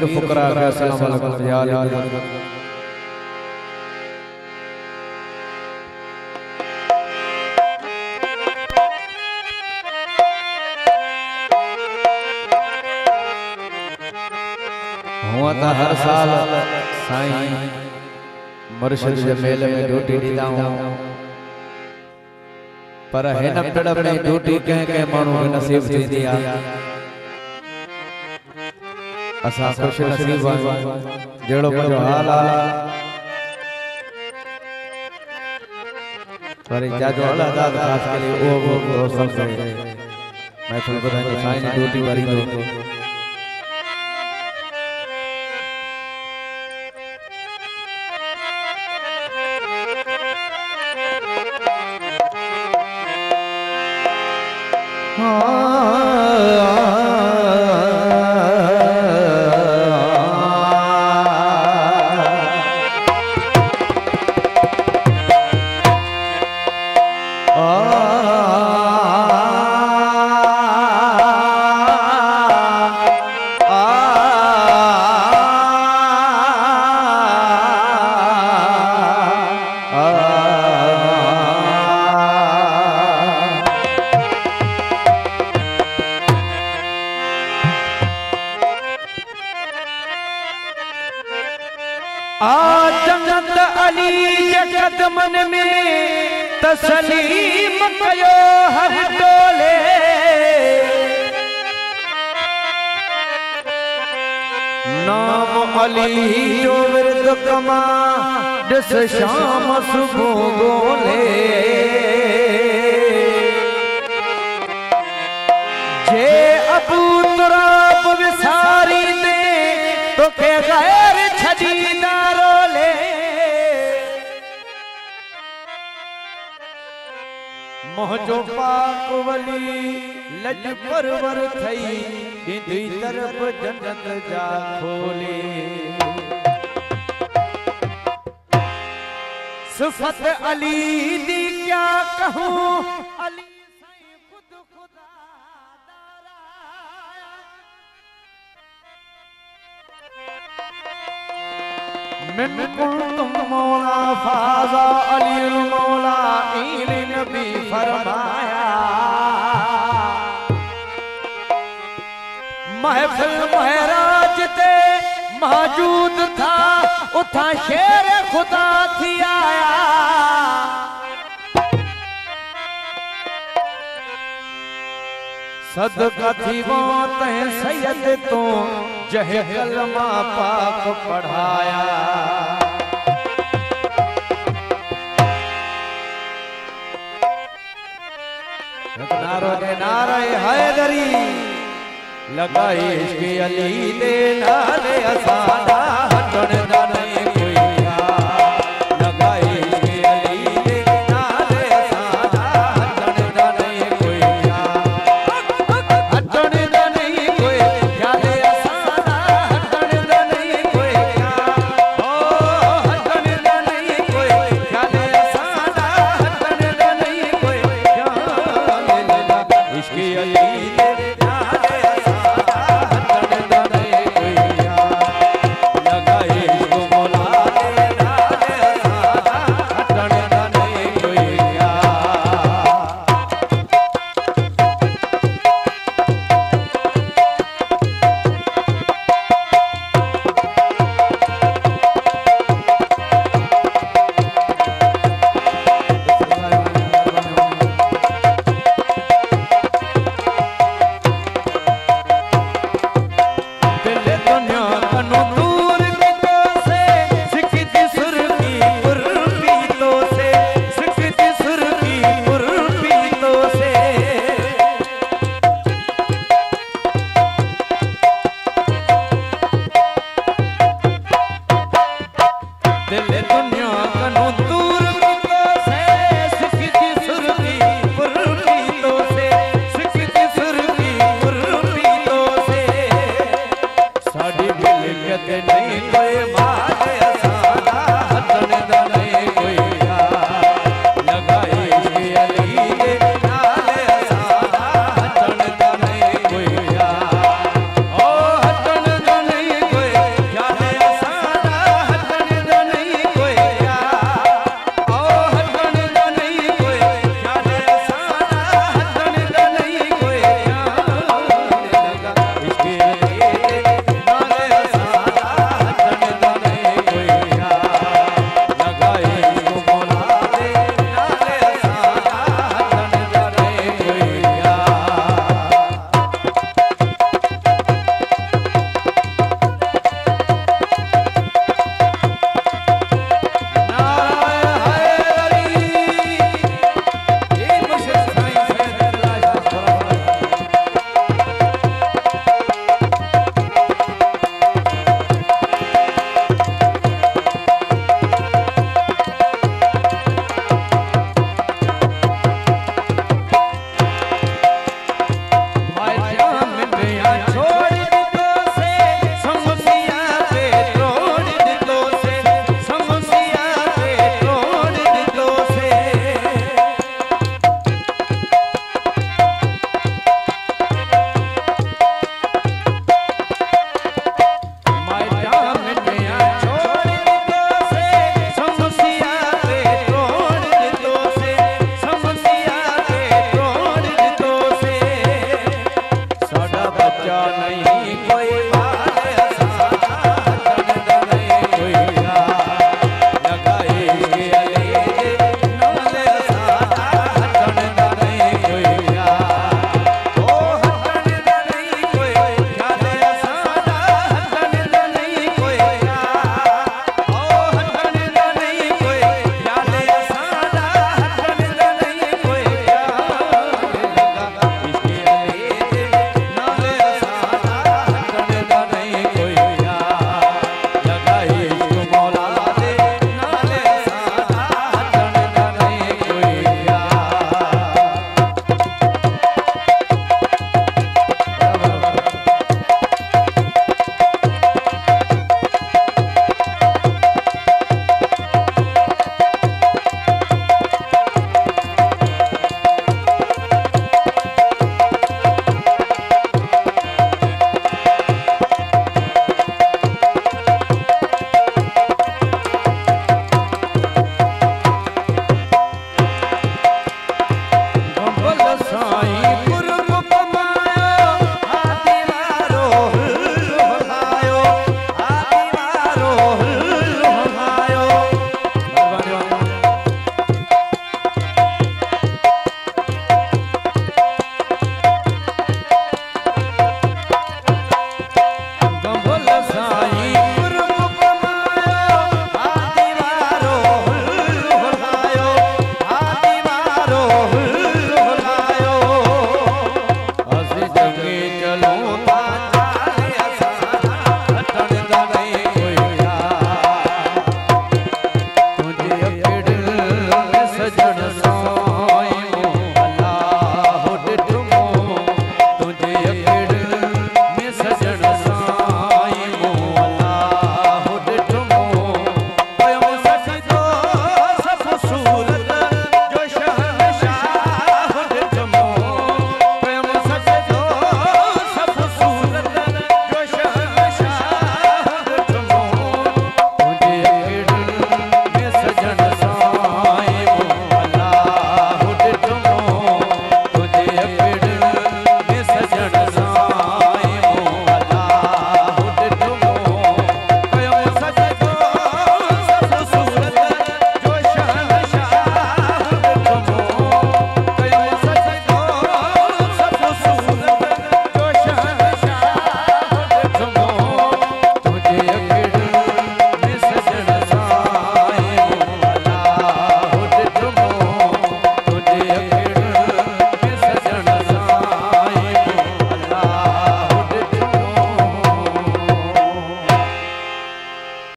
फुकरा का अस्सलाम वालेकुम या अली। हुआ था हर साल साईं मुर्शिद जे मेले में ड्यूटी ॾींदा हूं, पर हिन पिड़ में ड्यूटी कंहिं माण्हू खे नसीब थींदी आहे। असां खुश नसीब आहियूं जहिड़ो मुंहिंजो हाल आहे, पर जाजो अल्लाह ताला ख़ास करे उहो दोस्तन खे महफ़िल ॿुधाईंदो साईं जी ड्यूटी भरींदो। जन्नत अली जे कदमन में तस्लीम कयो हर डोले, नाम अली जो विरद कमा दिस शाम सुबह गोले। जे अबू तुराब विसारी दे तो के गैर छदीदा रोले, मोहजो पाक वली लज परवर थई इंदी तरफ जन्नत जा खोले। सिफत अली दी क्या कहूं, अली सही खुद खुदा मिन कुंतुम मौला फाजा अली मौला ईर नबी फरमाया। महफिल महराज ते मौजूद था उथा शेर खुदा थी आया। सदका थी वो तह सैयद तो जह कलमा पाक पढ़ाया। नारे हैदरी लगाई इश्क़ अली दे नाले असाना हटण दा नहीं कोई क्या। लगाई इश्क़ अली दे नाले असाना हटण दा नहीं कोई क्या। हटण दा नहीं कोई क्या ले असाना हटण दा नहीं कोई क्या। ओ हटण दा नहीं कोई क्या ले असाना हटण दा नहीं कोई क्या। इश्क़ अली नहीं कोई मार